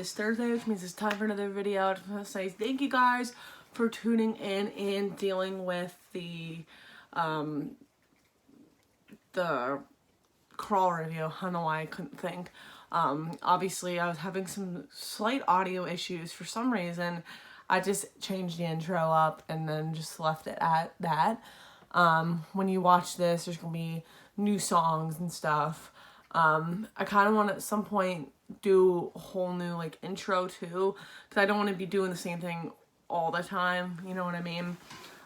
is Thursday, which means it's time for another video. I just want to say thank you guys for tuning in and dealing with the crawl review. I don't know why I couldn't think. Obviously I was having some slight audio issues for some reason. I just changed the intro up and then just left it at that. When you watch this, there's gonna be new songs and stuff. I kind of want to at some point do a whole new like intro too, because I don't want to be doing the same thing all the time, you know what I mean?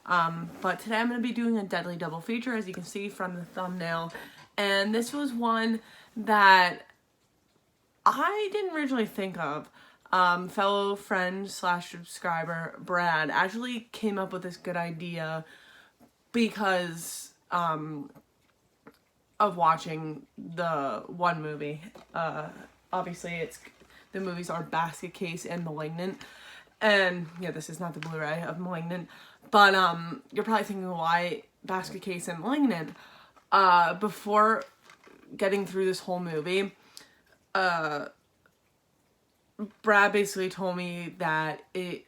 But today I'm going to be doing a deadly double feature, as you can see from the thumbnail, and this was one that I didn't originally think of. Fellow friend / subscriber Brad actually came up with this good idea because of watching the one movie. Obviously the movies are Basket Case and Malignant, and yeah, this is not the Blu-ray of Malignant, but you're probably thinking, why Basket Case and Malignant? Before getting through this whole movie, Brad basically told me that it's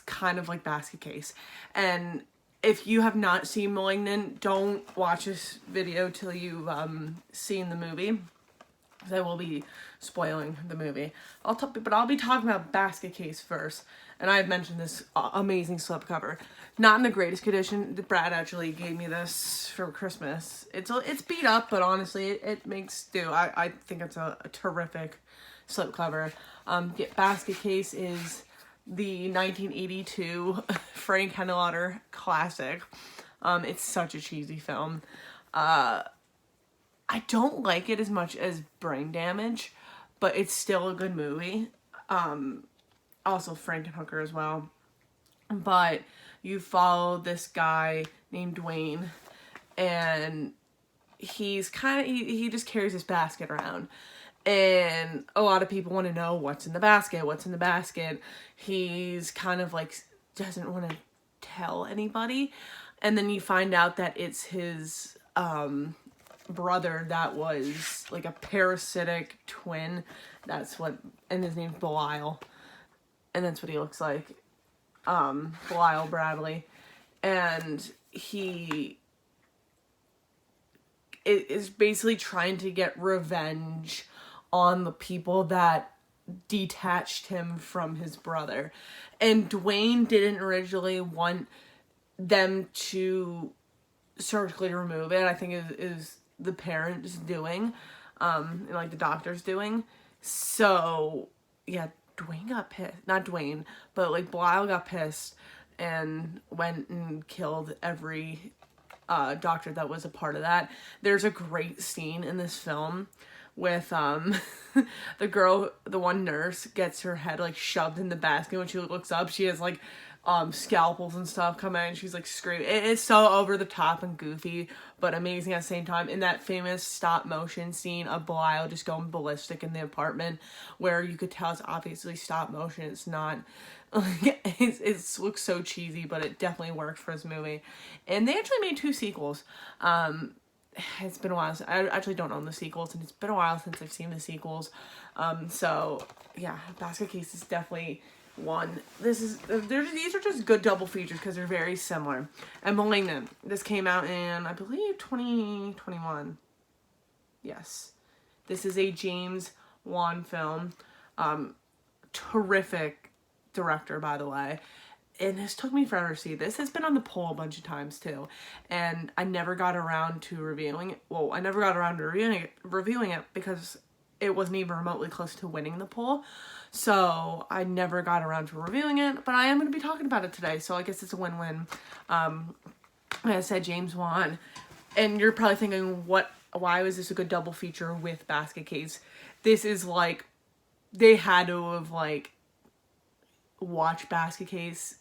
kind of like Basket Case, and if you have not seen Malignant, don't watch this video till you've seen the movie, because I will be spoiling the movie. But I'll be talking about Basket Case first, and I've mentioned this amazing slipcover. Not in the greatest condition. Brad actually gave me this for Christmas. It's beat up, but honestly, it makes do. I think it's a terrific slipcover. Yeah, Basket Case is the 1982 Frank Henenlotter classic. It's such a cheesy film. I don't like it as much as Brain Damage, but it's still a good movie. Also Frankenhooker as well. But you follow this guy named Dwayne, and he's he just carries this basket around. And a lot of people want to know what's in the basket. He's kind of like doesn't want to tell anybody. And then you find out that it's his brother that was like a parasitic twin. And his name's Belial. And that's what he looks like. Belial Bradley. And he is basically trying to get revenge on the people that detached him from his brother. And Dwayne didn't originally want them to surgically remove it. I think it is the parents doing, and like the doctors doing. So yeah, Dwayne got pissed. Not Dwayne, but like Belial got pissed and went and killed every doctor that was a part of that. There's a great scene in this film with the one nurse gets her head like shoved in the basket. When she looks up, she has like scalpels and stuff come out, and she's like screaming. It's so over the top and goofy, but amazing at the same time. In that famous stop motion scene of Belial just going ballistic in the apartment, where you could tell it's obviously stop motion. It's not like it looks so cheesy, but it definitely worked for this movie. And they actually made 2 sequels. It's been a while. I actually don't own the sequels, and it's been a while since I've seen the sequels. So yeah, Basket Case is definitely one. These are just good double features because they're very similar. And Malignant, this came out in, I believe, 2021. Yes, this is a James Wan film. Terrific director, by the way. And this took me forever to see. This has been on the poll a bunch of times too, and I never got around to reviewing it. Well, I never got around to reviewing it because it wasn't even remotely close to winning the poll. So I never got around to reviewing it, but I am going to be talking about it today. So I guess it's a win-win. Like I said, James Wan, and you're probably thinking, why was this a good double feature with Basket Case? This is like, they had to have like watched Basket Case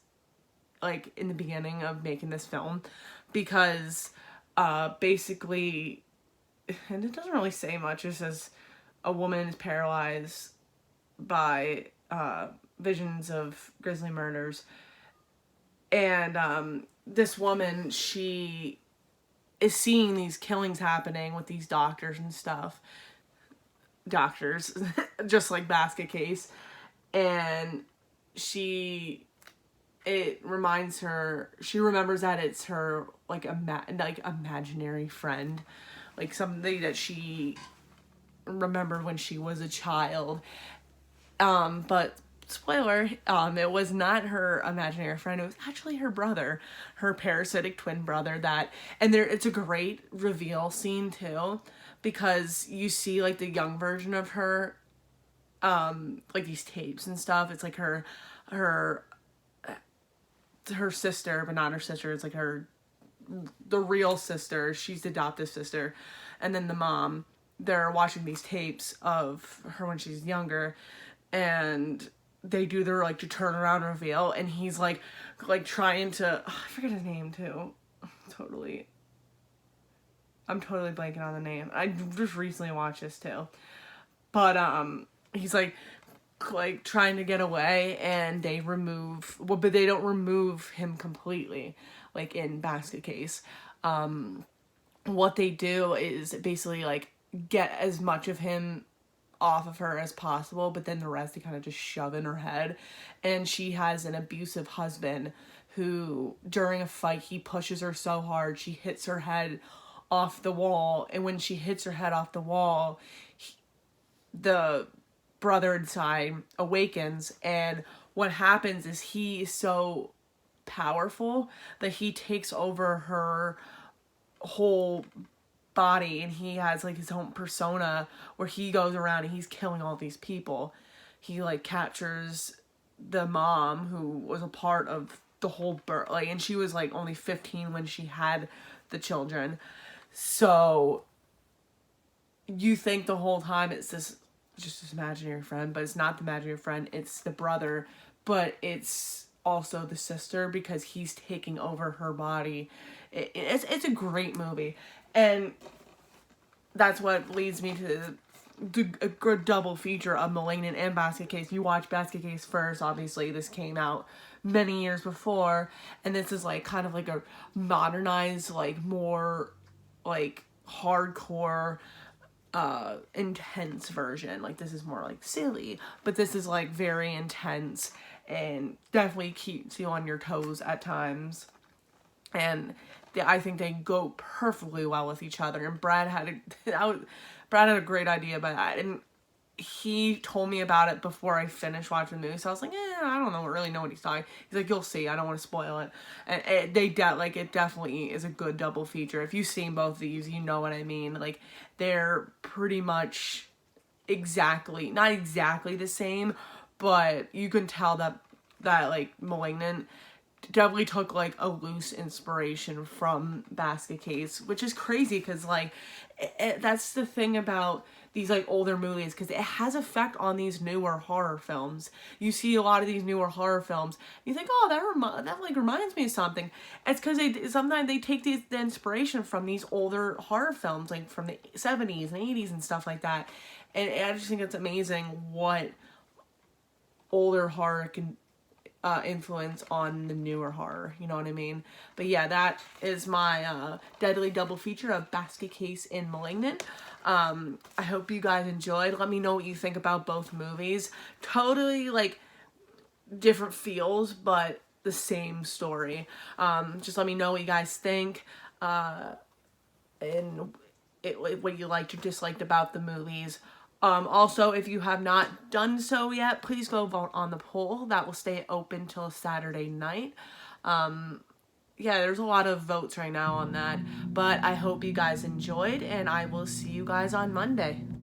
like in the beginning of making this film, because basically, and it doesn't really say much, it says a woman is paralyzed by visions of grisly murders, and this woman, she is seeing these killings happening with these doctors and stuff, doctors, just like Basket Case. And it reminds her, she remembers that it's her, like, imaginary friend. Like, something that she remembered when she was a child. But spoiler, it was not her imaginary friend. It was actually her brother, her parasitic twin brother. And it's a great reveal scene too, because you see like the young version of her, like these tapes and stuff. It's like her sister, but not her sister. It's like the real sister. She's the adoptive sister, and then the mom. They're watching these tapes of her when she's younger, and they do their like to turn around reveal, and he's like trying to, I forget his name too. I'm totally blanking on the name. I just recently watched this too. But he's like trying to get away, and but they don't remove him completely, like in Basket Case. What they do is basically like get as much of him off of her as possible, but then the rest they kind of just shove in her head. And she has an abusive husband who, during a fight, he pushes her so hard she hits her head off the wall, and when she hits her head off the wall, the brother inside awakens, and what happens is he is so powerful that he takes over her whole body, and he has like his own persona where he goes around and he's killing all these people. He like captures the mom who was a part of the whole birth, like, and she was like only 15 when she had the children. So you think the whole time it's just this imaginary friend, but it's not the imaginary friend, it's the brother, but it's also the sister because he's taking over her body. It's a great movie. And that's what leads me to a good double feature of Malignant and Basket Case. You watch Basket Case first, obviously. This came out many years before. And this is like kind of like a modernized, like more like hardcore, intense version. Like this is more like silly, but this is like very intense and definitely keeps you on your toes at times. And I think they go perfectly well with each other. And Brad had a great idea about that. And he told me about it before I finished watching the movie. So I was like, I don't really know what he's talking. He's like, you'll see. I don't want to spoil it. And it definitely is a good double feature. If you've seen both of these, you know what I mean. Like, they're pretty much not exactly the same, but you can tell that like Malignant definitely took like a loose inspiration from Basket Case, which is crazy because like that's the thing about these like older movies, because it has effect on these newer horror films. You see a lot of these newer horror films, you think, oh, that like reminds me of something. It's because sometimes they take the inspiration from these older horror films, like from the 70s and 80s and stuff like that. And I just think it's amazing what older horror can influence on the newer horror, you know what I mean? But yeah, that is my deadly double feature of Basket Case and Malignant. I hope you guys enjoyed. Let me know what you think about both movies. Totally like different feels, but the same story. Just let me know what you guys think, and what you liked or disliked about the movies. Also, if you have not done so yet, please go vote on the poll. That will stay open till Saturday night. Yeah, there's a lot of votes right now on that. But I hope you guys enjoyed, and I will see you guys on Monday.